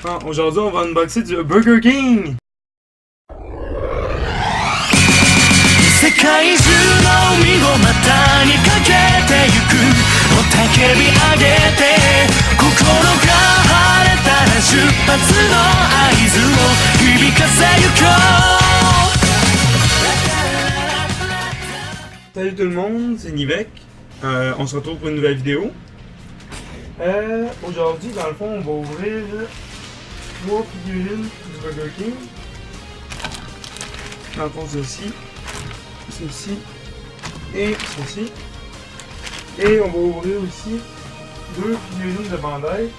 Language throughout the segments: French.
Ah, aujourd'hui, on va unboxer du Burger King! 世界中の海を股にかけてゆく雄たけび上げて心が晴れたら出発の合図を響かせゆこう Salut tout le monde, c'est Nivek. On se retrouve pour une nouvelle vidéo. Aujourd'hui, dans le fond, on va ouvrir 3 figurines du Burger King. Dans le fond, ceci et ceci. Et on va ouvrir aussi 2 figurines de Bandai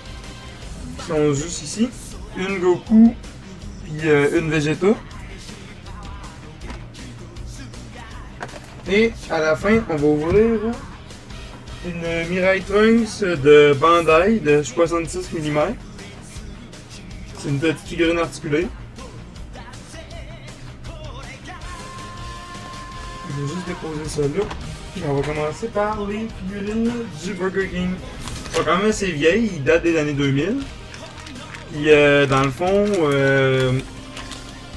qui sont juste ici. Une Goku puis une Vegeta. Et à la fin, on va ouvrir une Mirai Trunks de Bandai de 66 mm. C'est une petite figurine articulée. Je vais juste déposer ça là. Puis on va commencer par les figurines du Burger King. Ils sont quand même assez vieilles, ils datent des années 2000. Puis dans le fond,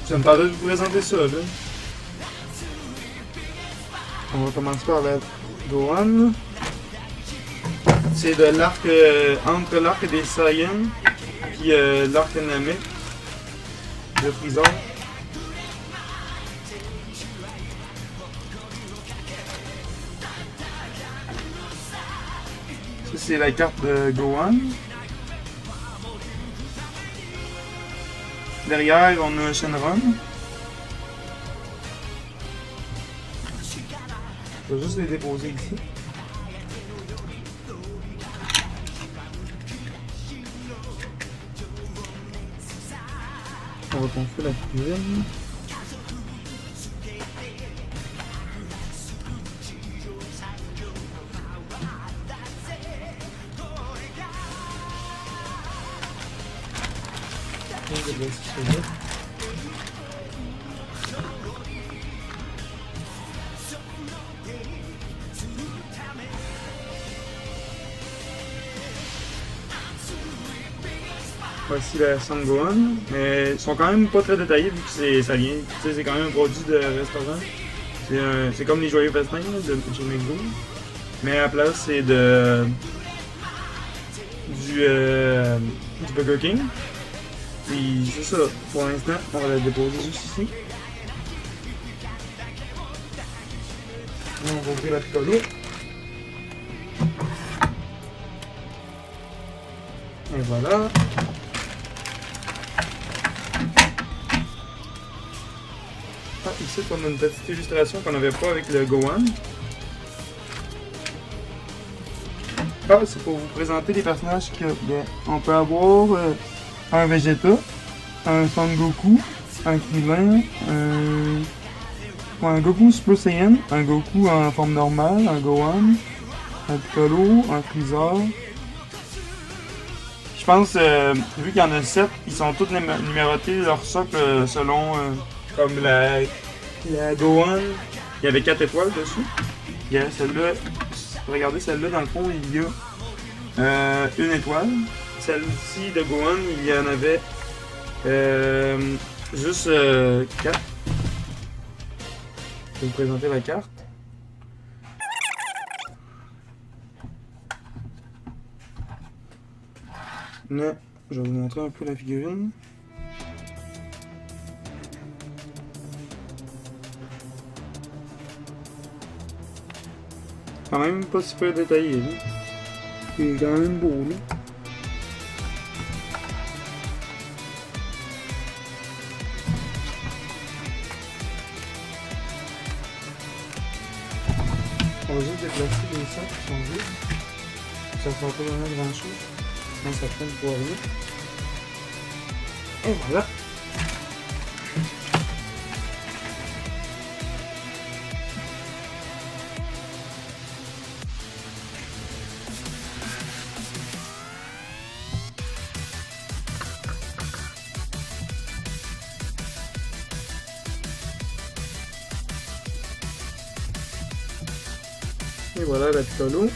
ça me paraît de vous présenter ça là. On va commencer par la Gohan. C'est de l'arc entre l'arc des Saiyans et l'arc Namek de Freezer. Ça c'est la carte de Gohan. Derrière on a Shenron. Je vais juste les déposer ici. On va construire la figurine. Voici la Son Gohan, mais ils sont quand même pas très détaillés vu que ça vient, c'est quand même un produit de restaurant. C'est comme les joyeux festins de chez McDo, mais à la place c'est du Burger King. Puis c'est ça, pour l'instant on va la déposer juste ici. Là, on va ouvrir la Piccolo. Et voilà. Ah, ici on a une petite illustration qu'on n'avait pas avec le Gohan. Ah, c'est pour vous présenter les personnages qu'il y a. Bien, on peut avoir un Vegeta, un Son Goku, un Krillin, un Goku Super Saiyan, un Goku en forme normale, un Gohan, un Piccolo, un Freezer. Je pense, vu qu'il y en a 7, ils sont tous numérotés leur socle selon... comme la Gohan, il y avait 4 étoiles dessus. Il y a celle-là, regardez celle-là dans le fond, il y a une étoile. Celle-ci de Gohan, il y en avait juste 4. Je vais vous présenter la carte. Là, je vais vous montrer un peu la figurine. Quand même pas super détaillé là. C'est quand même beau là. On va juste déplacer les sacs qui sont vides. Ça ne fera pas vraiment grand chose. Sinon ça traîne pour rien. Et voilà. Et voilà la Piccolo.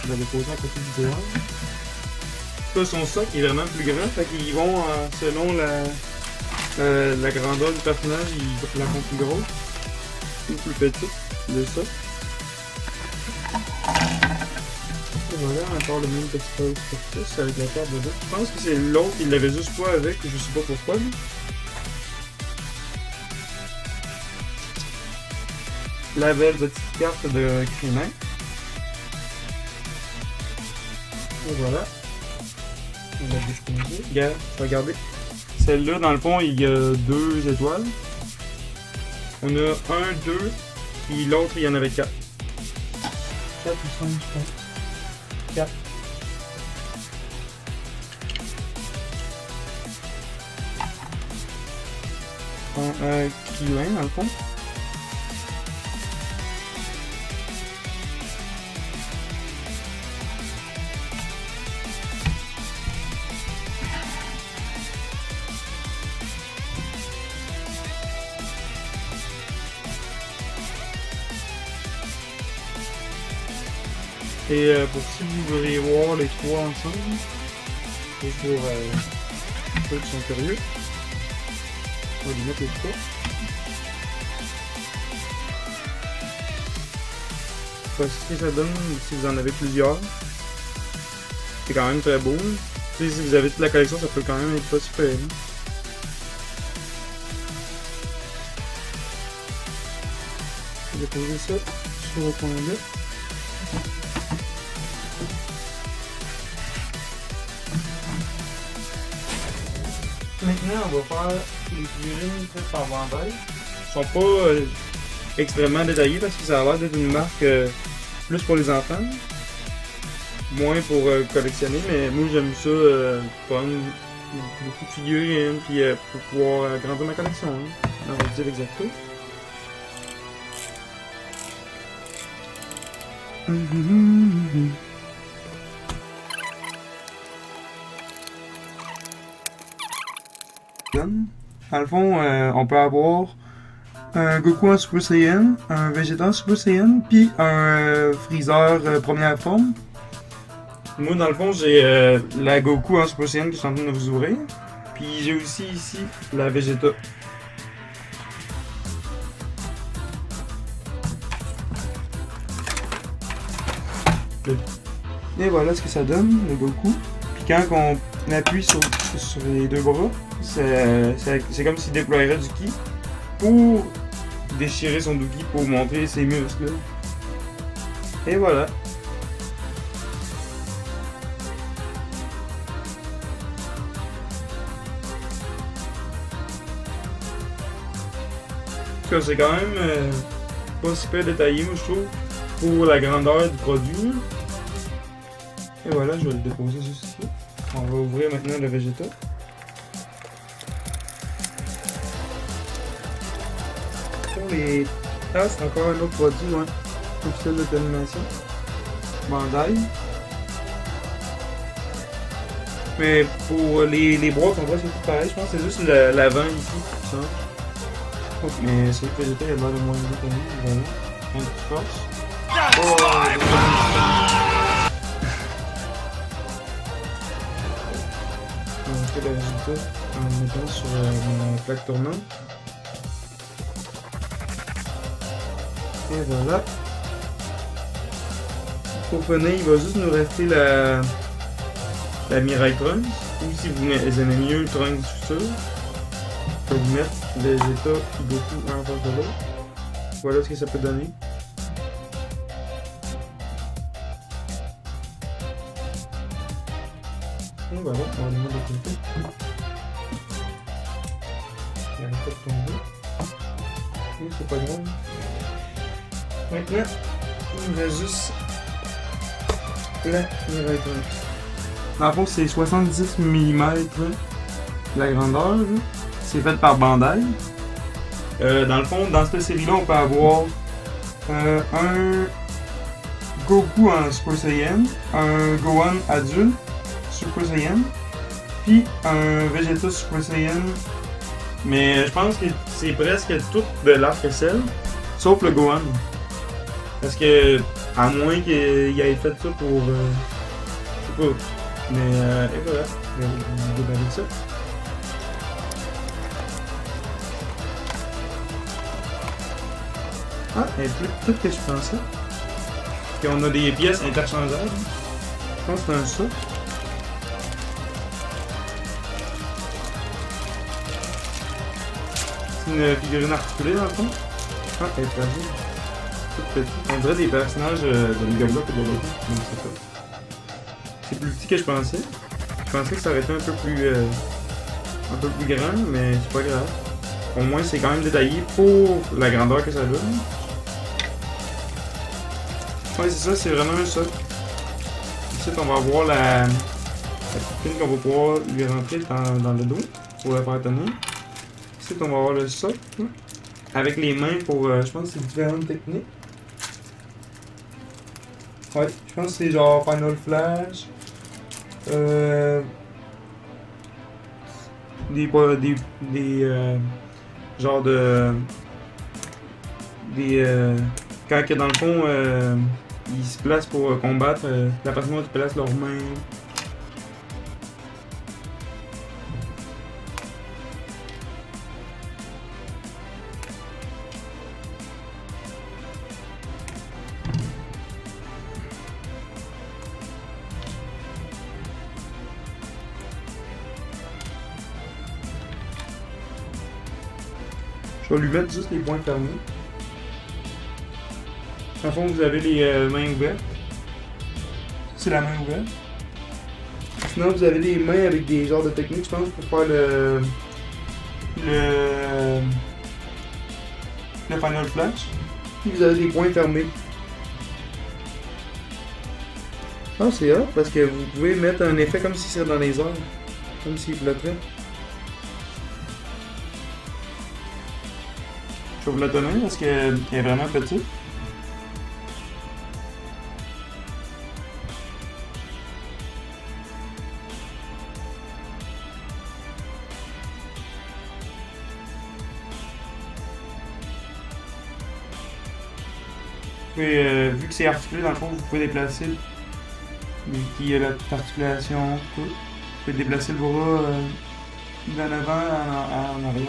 Je vais la déposer à côté du dehors. pas son socle qui est vraiment plus grand. Fait qu'ils vont selon la grandeur du personnage, ils la font plus grosse ou plus petite, le socle. Et voilà, encore le même petit prospectus avec la carte dedans. Je pense que c'est l'autre, il l'avait juste pas avec, je sais pas pourquoi. Lui. La belle petite carte de Crimin. Et voilà. On va disponibiliser. Regarde, regardez. Celle-là, dans le fond, il y a 2 étoiles. On a 1, 2, puis l'autre, il y en avait 4. 4 ou 5, je pense. 4. Un Q1 dans le fond. Et pour si vous voudriez voir les 3 ensemble, et pour ceux qui sont curieux, on va les mettre les 3. Voici ce que ça donne si vous en avez plusieurs. C'est quand même très beau. Si vous avez toute la collection, ça peut quand même être pas super. Hein. Je vais poser ça sur le point là. Maintenant, on va faire les figurines faites par Bandai. Ils sont pas extrêmement détaillés parce que ça a l'air d'être une marque plus pour les enfants, moins pour collectionner, mais moi j'aime ça prendre beaucoup de figurines puis pour pouvoir agrandir ma collection. Hein. On va dire exacto. Dans le fond, on peut avoir un Goku en Super Saiyan, un Vegeta en Super Saiyan, puis un Freezer première forme. Moi, dans le fond, j'ai la Goku en Super Saiyan qui est en train de vous ouvrir. Puis j'ai aussi ici la Vegeta. Et voilà ce que ça donne, le Goku. Puis quand on appuie sur les 2 bras, c'est comme s'il déploierait du ki pour déchirer son Dookie pour montrer ses muscles. Et voilà. C'est quand même pas super détaillé, moi je trouve, pour la grandeur du produit. Et voilà, je vais le déposer juste ici. On va ouvrir maintenant le Vegeta. Pour les tasses, c'est encore un autre produit, ouais, officiel de l'animation. Bandai. Mais pour les boîtes, on voit que c'est tout pareil. Je pense que c'est juste l'avant ici qui change. Mais c'est que Vegeta, il a l'air de moins bien connu, voilà. Un petit force. Oh, on va faire le résultat en mettant sur ma plaque tournante. Et voilà. Pour finir, il va juste nous rester la Mirai Trunks. Ou si vous aimez mieux le Trunks du futur, je peux vous mettre Vegeta et Goku un en face de l'autre. Voilà ce que ça peut donner. Et voilà, on va les mettre de côté. Il n'arrête pas de tomber. Et c'est pas grave. Maintenant, il me reste juste la Mirai Trunks. Dans le fond, c'est 70 mm la grandeur. C'est fait par Bandai. Dans le fond, dans cette série-là, on peut avoir un Goku en Super Saiyan, un Gohan adulte Super Saiyan, puis un Vegeta Super Saiyan. Mais je pense que c'est presque tout de l'arc-en-ciel, sauf le Gohan. Parce que, à moins qu'il ait fait ça pour. Je sais pas. Mais et voilà, vous déballez ça. Ah, elle est plus petite que je pensais. Puis on a des pièces interchangeables. Je pense que c'est un ça. C'est une figurine articulée dans le fond. Ah, elle est fragile. Toute petite. On dirait des personnages de League of Legends et de Lego. Donc c'est ça. C'est plus petit que je pensais. Je pensais que ça aurait été un peu plus grand, mais c'est pas grave. Au moins, c'est quand même détaillé pour la grandeur que ça donne. Ouais, c'est ça, c'est vraiment un socle. Ici, on va avoir la petite pine qu'on va pouvoir lui rentrer dans le dos pour la faire tenir. Ici, on va avoir le socle avec les mains pour, je pense que c'est différentes techniques. Ouais, je pense que c'est genre Final Flash. Genre de quand que dans le fond ils se placent pour combattre, la façon dont ils placent leurs mains. Je vais lui mettre juste les poings fermés. En fond, vous avez les mains ouvertes. C'est la main ouverte. Sinon, vous avez des mains avec des genres de techniques, je pense, pour faire le Final Flash. Puis vous avez des poings fermés. Ah, c'est hot parce que vous pouvez mettre un effet comme si c'était dans les airs. Comme s'il flotterait. Je vais vous la donner parce qu'elle est vraiment petite. Vu que c'est articulé, dans le fond, vous pouvez déplacer. Il y a la petite articulation, tout. Vous pouvez déplacer le bras d'en avant en arrière.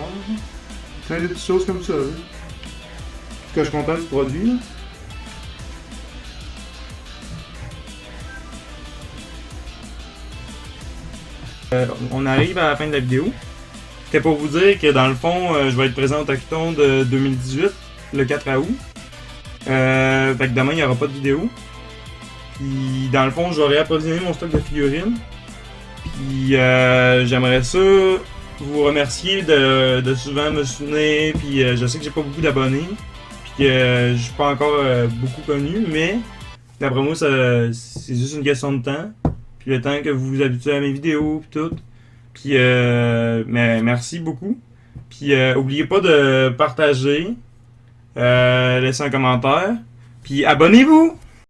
Plein de petites choses comme ça. Là. En tout cas, je suis content du produit. On arrive à la fin de la vidéo. C'était pour vous dire que dans le fond, je vais être présent au Tacton de 2018, le 4 août. Fait que demain, il n'y aura pas de vidéo. Puis dans le fond, j'aurais approvisionné mon stock de figurines. Puis j'aimerais ça vous remercier de souvent me soutenir. Puis je sais que j'ai pas beaucoup d'abonnés. Puis que je suis pas encore beaucoup connu. Mais d'après moi, c'est juste une question de temps. Puis le temps que vous vous habituez à mes vidéos. Puis tout. Puis mais merci beaucoup. Puis oubliez pas de partager. Laissez un commentaire. Puis abonnez-vous!